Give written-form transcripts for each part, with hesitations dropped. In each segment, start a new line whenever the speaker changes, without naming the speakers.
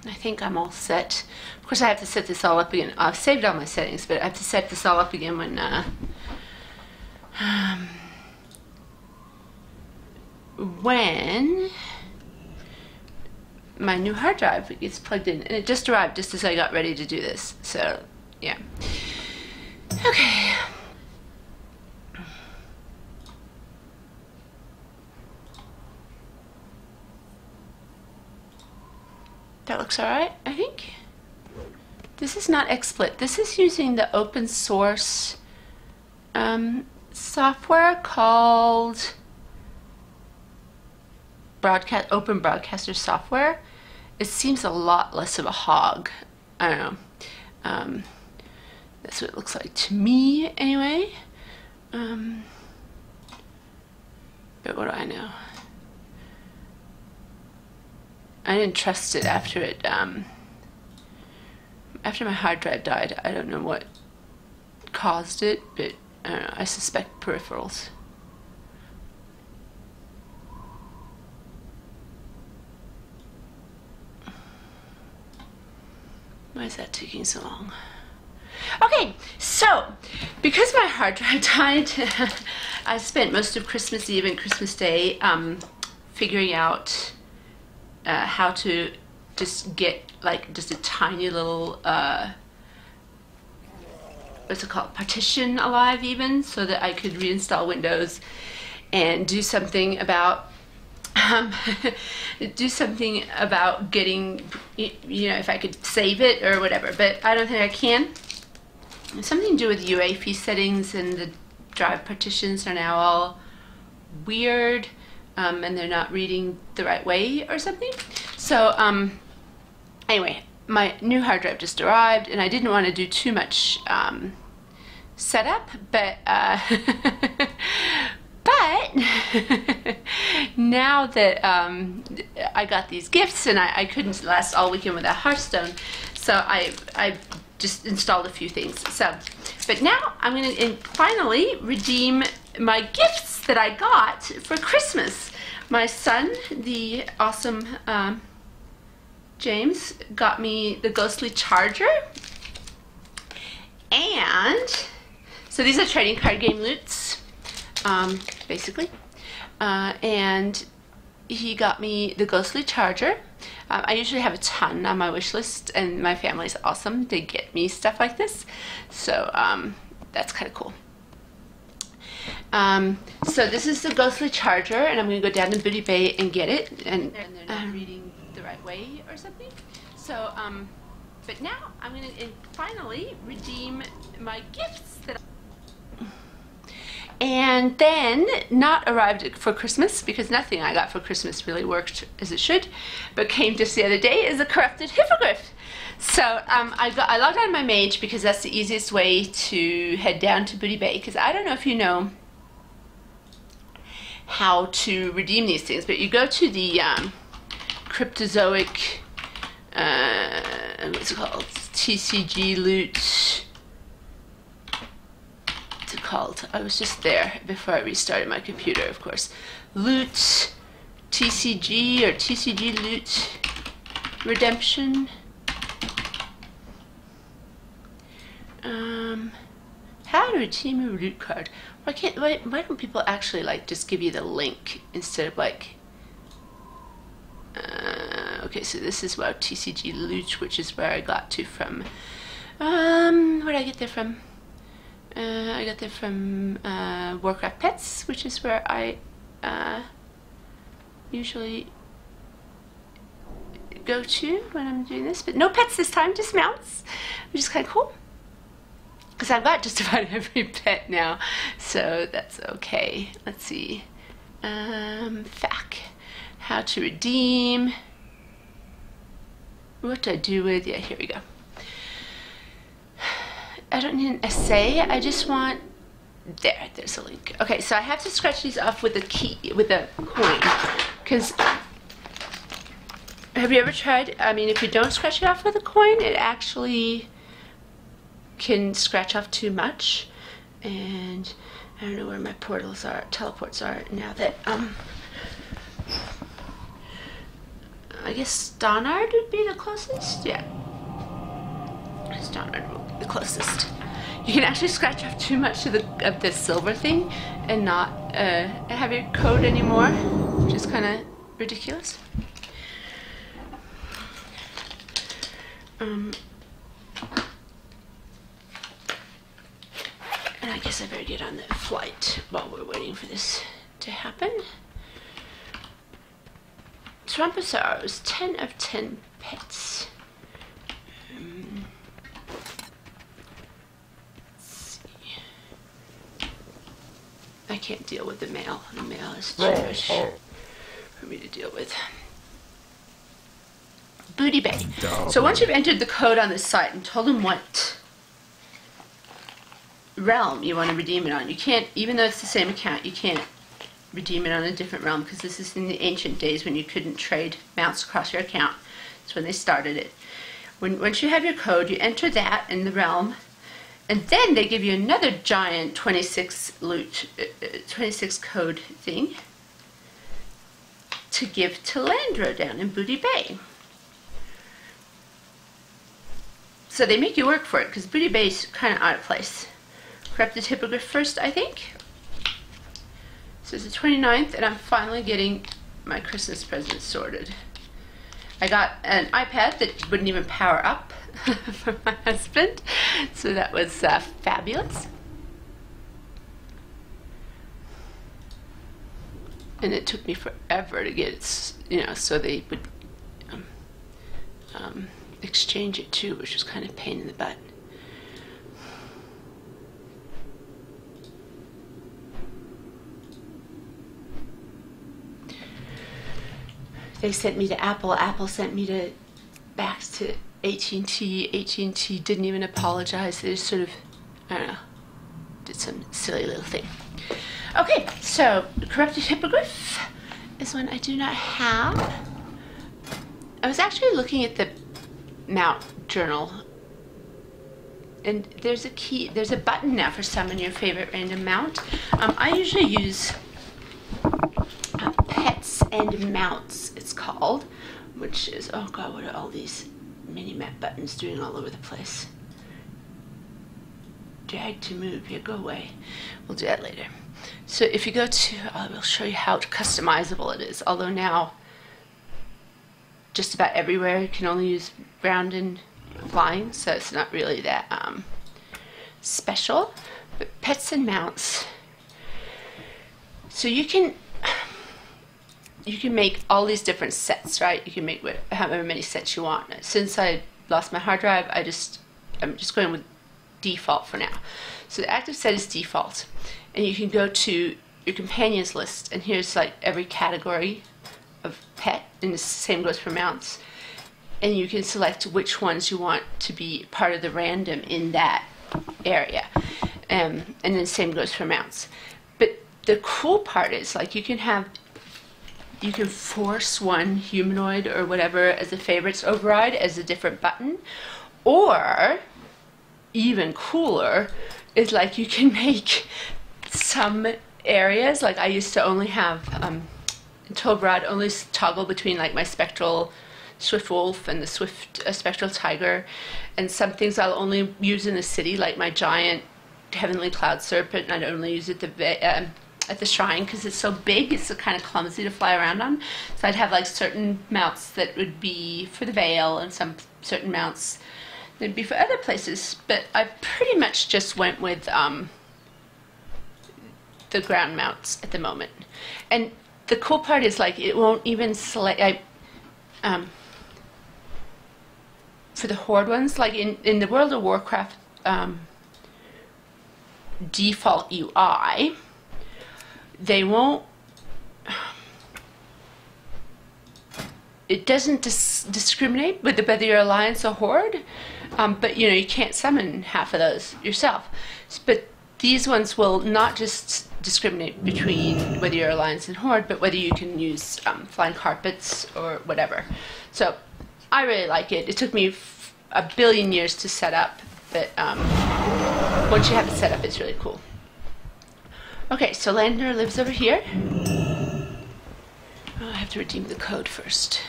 I think I'm all set. Of course, I have to set this all up again. I've saved all my settings, but I have to set this all up again when my new hard drive gets plugged in. And it just arrived just as I got ready to do this. So, yeah. Okay. That looks alright, I think. This is not XSplit. This is using the open source software called Open Broadcaster Software. It seems a lot less of a hog. I don't know. That's what it looks like to me, anyway. But what do I know? I didn't trust it after it, after my hard drive died. I don't know what caused it, but I don't know, I suspect peripherals. Why is that taking so long? Okay, so because my hard drive died, I spent most of Christmas Eve and Christmas Day figuring out how to just get like just a tiny little what's it called, partition alive, even so that I could reinstall Windows and do something about getting, you know, if I could save it or whatever. But I don't think I can. It's something to do with UEFI settings, and the drive partitions are now all weird. And they're not reading the right way or something. So anyway, my new hard drive just arrived, and I didn't want to do too much setup, but now that I got these gifts, and I couldn't last all weekend without Hearthstone, so I just installed a few things. So, but now I'm going to finally redeem my gifts that I got for Christmas. My son, the awesome James, got me the Ghastly Charger. And so these are trading card game loots, basically. And he got me the Ghastly Charger. I usually have a ton on my wish list, and my family's awesome. They get me stuff like this. So that's kind of cool. So this is the Ghastly Charger, and I'm going to go down to Booty Bay and get it. And they're not reading the right way or something. So, but now I'm going to finally redeem my gifts that and then not arrived for Christmas, because nothing I got for Christmas really worked as it should, but came just the other day, is a Corrupted Hippogryph. So I logged on my Mage because that's the easiest way to head down to Booty Bay, because I don't know if you know how to redeem these things, but you go to the Cryptozoic, what's it called, TCG loot. What's it called? I was just there before I restarted my computer, of course. Loot TCG, or TCG loot redemption. How to redeem a loot card. Why don't people actually like just give you the link instead of like okay, so this is WoW TCG loot, which is where I got to from where did I get there from? I got there from Warcraft Pets, which is where I usually go to when I'm doing this, but no pets this time, just mounts, which is kind of cool, because I've got just about every pet now, so that's okay. Let's see, FAQ, how to redeem, what do I do with, yeah, here we go. I don't need an essay, I just want, there's a link. Okay, so I have to scratch these off with a key, with a coin, because have you ever tried, I mean, if you don't scratch it off with a coin, it actually can scratch off too much. And I don't know where my teleports are now that I guess Starnard would be the closest. Yeah, Starnard will be the closest. You can actually scratch off too much of the silver thing and not have your code anymore, which is kind of ridiculous. And I guess I better get on the flight while we're waiting for this to happen. Trumposaurus, 10 of 10 pets. Let's see. I can't deal with the mail. The mail is too much for me to deal with. Booty Bay. So once you've entered the code on this site and told them what realm you want to redeem it on, you can't, even though it's the same account, you can't redeem it on a different realm because this is in the ancient days when you couldn't trade mounts across your account. That's when they started it. Once you have your code, you enter that in the realm, and then they give you another giant 26 code thing to give to Landro down in Booty Bay. So they make you work for it because Booty Bay is kind of out of place. Corrupted Hippogryph first, I think. So it's the 29th, and I'm finally getting my Christmas present sorted. I got an iPad that wouldn't even power up for my husband, so that was fabulous. And it took me forever to get it, you know, so they would exchange it too, which was kind of a pain in the butt. They sent me to Apple. Apple sent me back to AT&T. AT&T didn't even apologize. They just sort of, I don't know, did some silly little thing. Okay, so Corrupted Hippogryph is one I do not have. I was actually looking at the Mount journal, and there's a button now for summon your favorite random mount. I usually use Pets and Mounts, it's called, which is, oh god, what are all these mini-map buttons doing all over the place? Drag to move, yeah, go away. We'll do that later. So if you go to, I will show you how customizable it is, although now just about everywhere you can only use ground and flying, so it's not really that special. But Pets and Mounts, so you can make all these different sets, right? You can make however many sets you want. Since I lost my hard drive, I'm just going with default for now. So the active set is default, and you can go to your companions list, and here's like every category of pet, and the same goes for mounts, and you can select which ones you want to be part of the random in that area, and then the same goes for mounts. But the cool part is, like, you can force one humanoid or whatever as a favorites override as a different button, or even cooler is, like, you can make some areas, like I used to only have in Tobrad only toggle between like my spectral swift wolf and the swift spectral tiger, and some things I'll only use in the city, like my giant heavenly cloud serpent, and I'd only use it at the shrine because it's so big, it's so kind of clumsy to fly around on. So I'd have like certain mounts that would be for the Vale and some certain mounts that would be for other places, but I pretty much just went with the ground mounts at the moment. And the cool part is, like, it won't even select for the horde ones, like in the World of Warcraft default UI, they won't, it doesn't discriminate with whether you're Alliance or Horde, but you know, you can't summon half of those yourself. But these ones will not just discriminate between whether you're Alliance and Horde, but whether you can use flying carpets or whatever. So I really like it. It took me a billion years to set up, but once you have it set up, it's really cool. Okay, so Lander lives over here. Oh, I have to redeem the code first.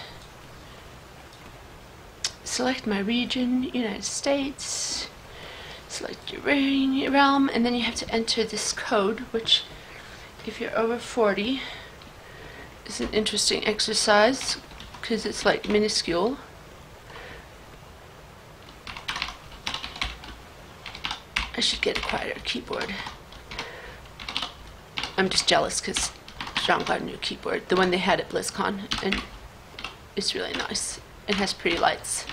select my region, United States, select your realm, and then you have to enter this code, which if you're over 40 is an interesting exercise because it's like minuscule. I should get a quieter keyboard. I'm just jealous because John got a new keyboard, the one they had at BlizzCon, and it's really nice. It has pretty lights.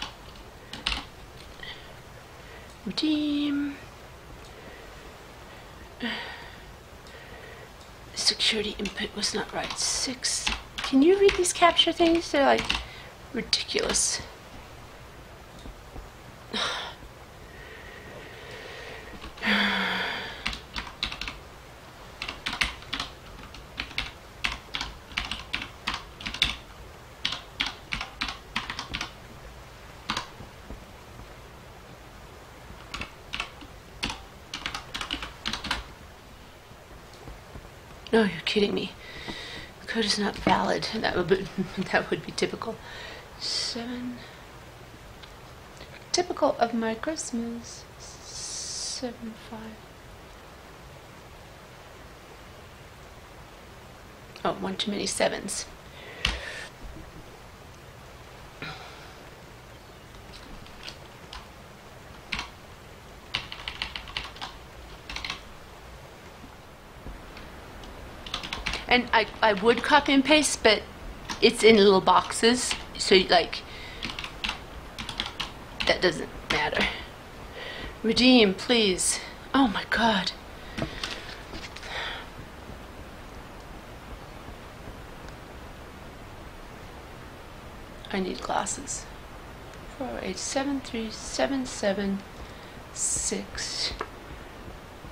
Redeem. Security input was not right. 6. Can you read these capture things? They're like ridiculous. No, you're kidding me. The code is not valid. That would be typical. 7. Typical of my Christmas. 7 5. Oh, one too many 7s. And I would copy and paste, but it's in little boxes, so like that doesn't matter. Redeem, please. Oh my god. I need glasses. 4 8 7 3 7 7 6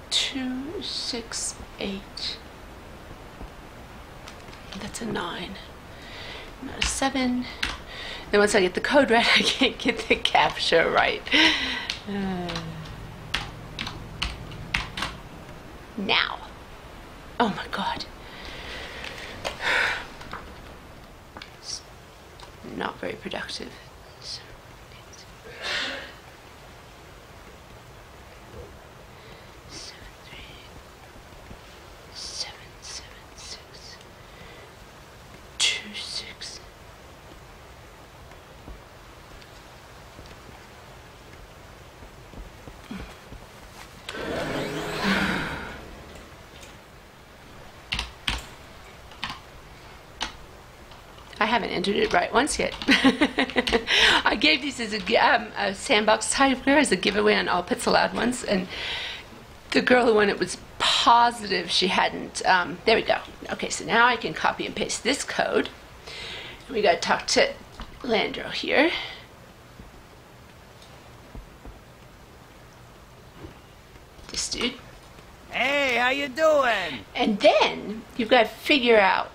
2 6 8. That's a 9. Not a 7. Then once I get the code right, I can't get the capture right. Now. Oh my god. It's not very productive. I haven't entered it right once yet. I gave these as a sandbox tiger as a giveaway on All Pets Allowed ones, and the girl who won it was positive she hadn't. There we go. Okay, so now I can copy and paste this code. We got to talk to Landro here. This dude.
Hey, how you doing?
And then you've got to figure out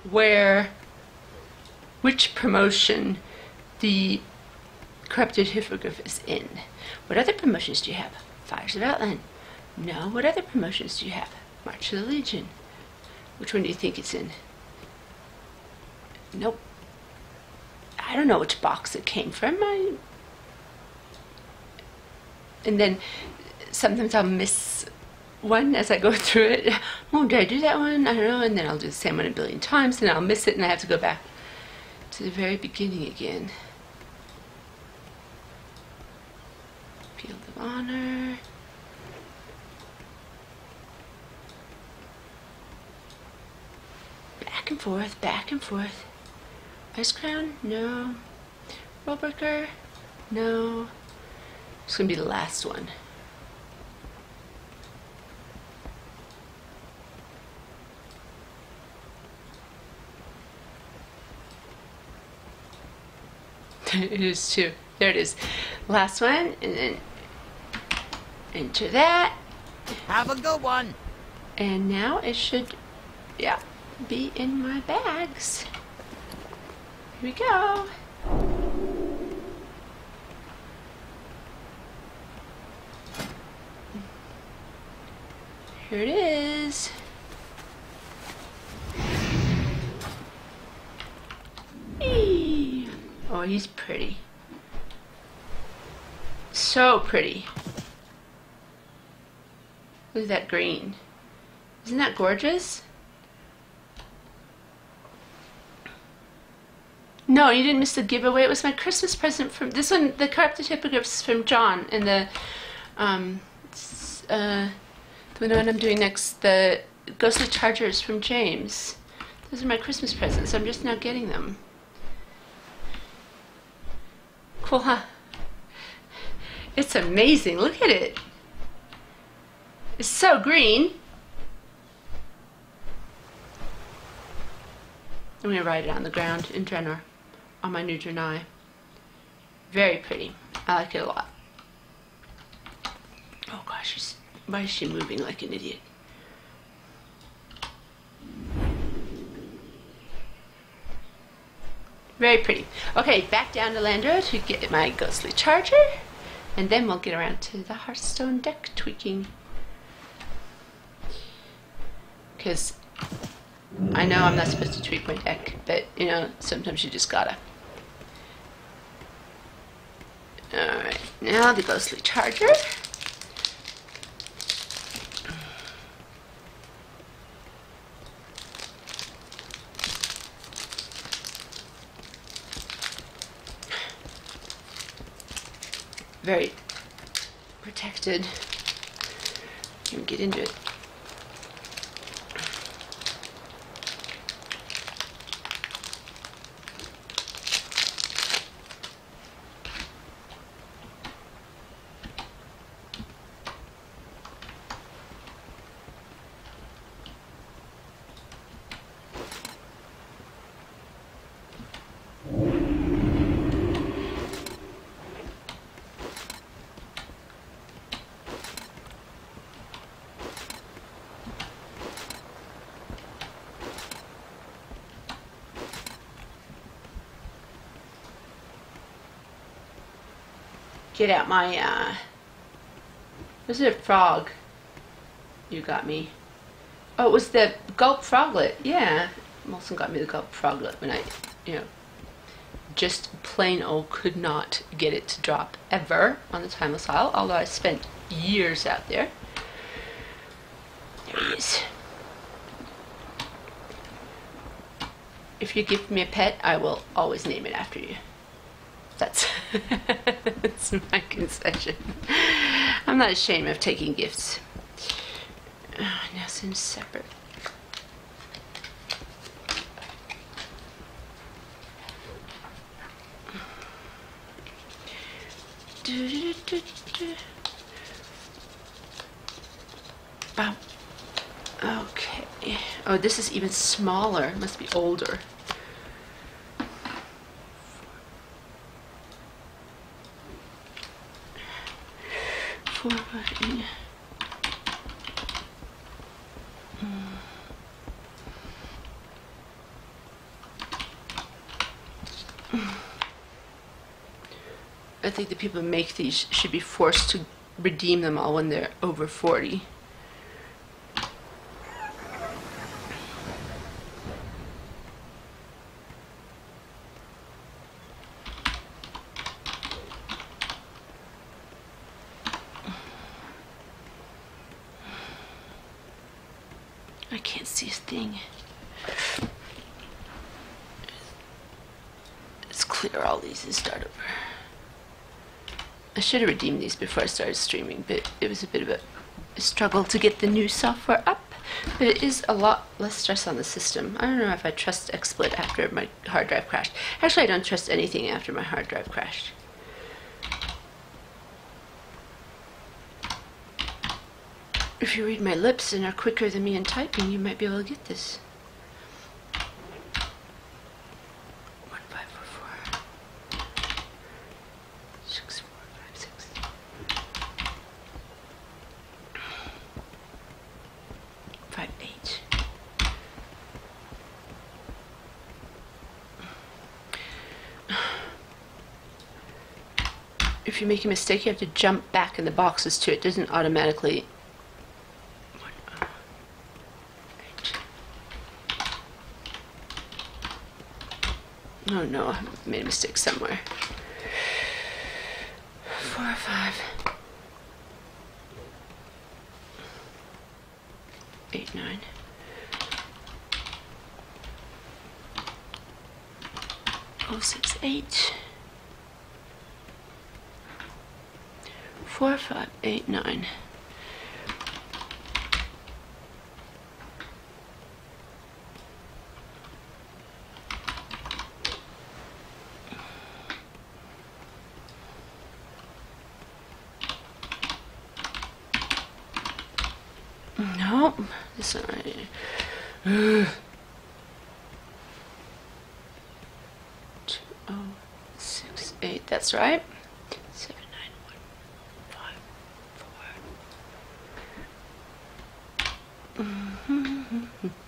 which promotion the Corrupted Hippogryph is in. What other promotions do you have? Fires of Outland. No. What other promotions do you have? March of the Legion. Which one do you think it's in? Nope. I don't know which box it came from. And then sometimes I'll miss one as I go through it. Oh, did I do that one? I don't know. And then I'll do the same one a billion times, and I'll miss it, and I have to go back to the very beginning again. Field of Honor. Back and forth, back and forth. Ice Crown? No. Rollbreaker? No. It's going to be the last one. It is too. There it is. Last one, and then enter that.
Have a good one.
And now it should, yeah, be in my bags. Here we go. Here it is. Eee. Oh, he's pretty. so pretty. Look at that green. Isn't that gorgeous? No, you didn't miss the giveaway. It was my Christmas present from this one. The Corrupted Hippogryphs from John, and the one I'm doing next, the Ghastly Chargers from James. Those are my Christmas presents. I'm just now getting them. Cool, huh? It's amazing. Look at it. It's so green. I'm going to write it on the ground in Drenor, on my new Drenai. Very pretty. I like it a lot. Oh gosh, why is she moving like an idiot? Very pretty. Okay, back down to Landro to get my Ghastly Charger, and then we'll get around to the Hearthstone deck tweaking. Because I know I'm not supposed to tweak my deck, but you know, sometimes you just gotta. Alright, now the Ghastly Charger. Very protected. Can we get into it? Get out my, was it a frog? You got me. Oh, it was the Gulp Froglet. Yeah. Molson got me the Gulp Froglet when I, you know, just plain old could not get it to drop ever on the Timeless Isle, although I spent years out there. There he is. If you give me a pet, I will always name it after you. That's, that's my concession. I'm not ashamed of taking gifts. Now send separate. Bam. Okay. Oh, this is even smaller. It must be older. I think the people who make these should be forced to redeem them all when they're over 40. I can't see a thing. Let's clear all these and start over. I should have redeemed these before I started streaming, but it was a bit of a struggle to get the new software up. But it is a lot less stress on the system. I don't know if I trust XSplit after my hard drive crashed. Actually, I don't trust anything after my hard drive crashed. If you read my lips and are quicker than me in typing, you might be able to get this. 1544 6456 58. If you make a mistake, you have to jump back in the boxes too. It doesn't automatically. Oh no, I made a mistake somewhere. 4 or 5. 8, 9. Oh, 6, 8. 4, 5, 8, 9. Nope, this one right here. 2, 0, 6, 8. That's right. 7, 9, 1, 5,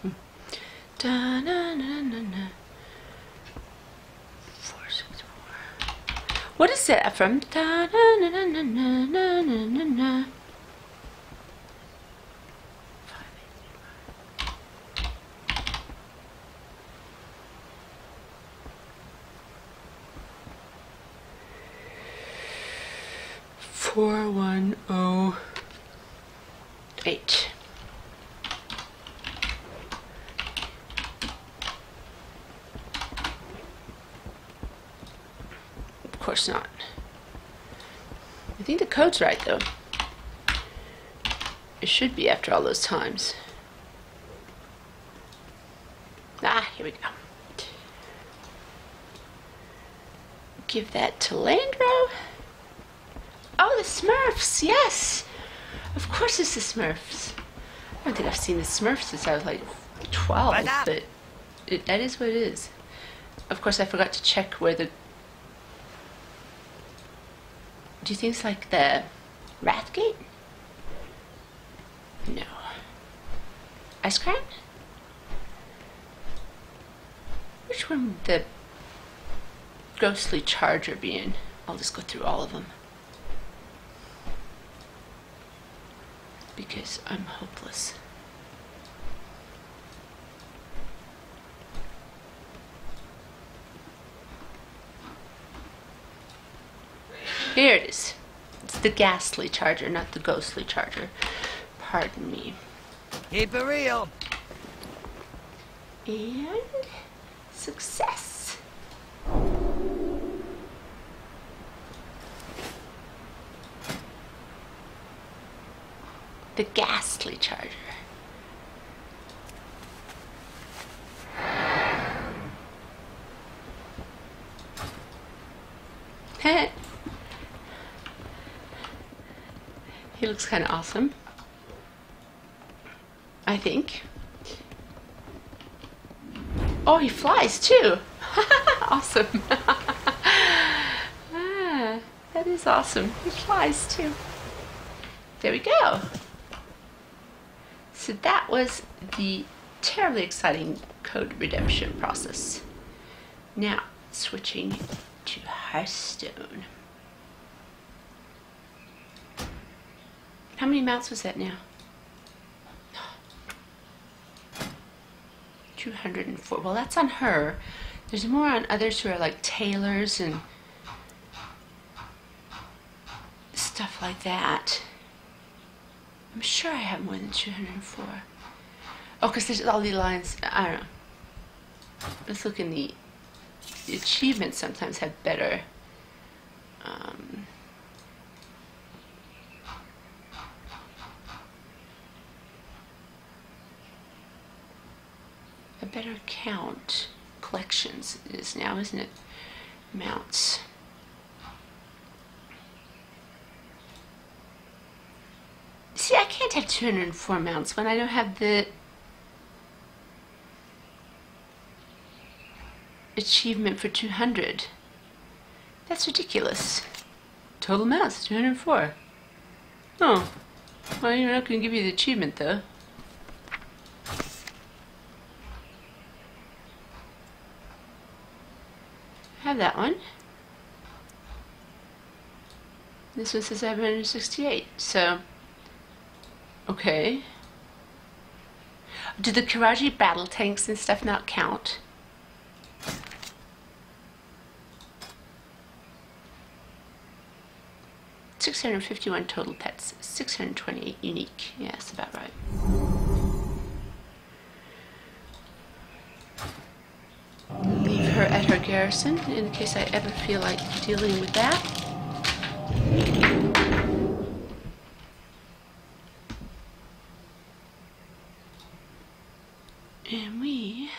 4. Da na na na na. 4, 6, 4. What is that from? Da na na na na na na na na. 4108. Of course not. I think the code's right though. It should be after all those times. Ah, here we go. Give that to Landro. Oh, the Smurfs, yes! Of course it's the Smurfs. I don't think I've seen the Smurfs since I was like 12, but that is what it is. Of course, I forgot to check where the... Do you think it's like the Wrathgate? No. Ice Crown? Which one would the Ghastly Charger be in? I'll just go through all of them. Because I'm hopeless. Here it is. It's the Ghastly Charger, not the Ghastly Charger. Pardon me.
Keep it real.
And success. The Ghastly Charger. He looks kind of awesome, I think. Oh, he flies too. Awesome. Ah, that is awesome. He flies too. There we go. So that was the terribly exciting code redemption process. Now, switching to Hearthstone. How many mounts was that now? 204. Well, that's on her. There's more on others who are like tailors and stuff like that. I'm sure I have more than 204. Oh, because there's all the lines. I don't know. Let's look in the achievements. Sometimes have better. A better count. Collections is now, isn't it? Mounts. See, I can't have 204 mounts when I don't have the achievement for 200. That's ridiculous. Total mounts, 204. Oh, well, you're not going to give you the achievement, though. I have that one. This one says 768, so... Okay. Do the Karaji battle tanks and stuff not count? 651 total pets, 628 unique. Yeah, that's about right. Leave her at her garrison in case I ever feel like dealing with that. And we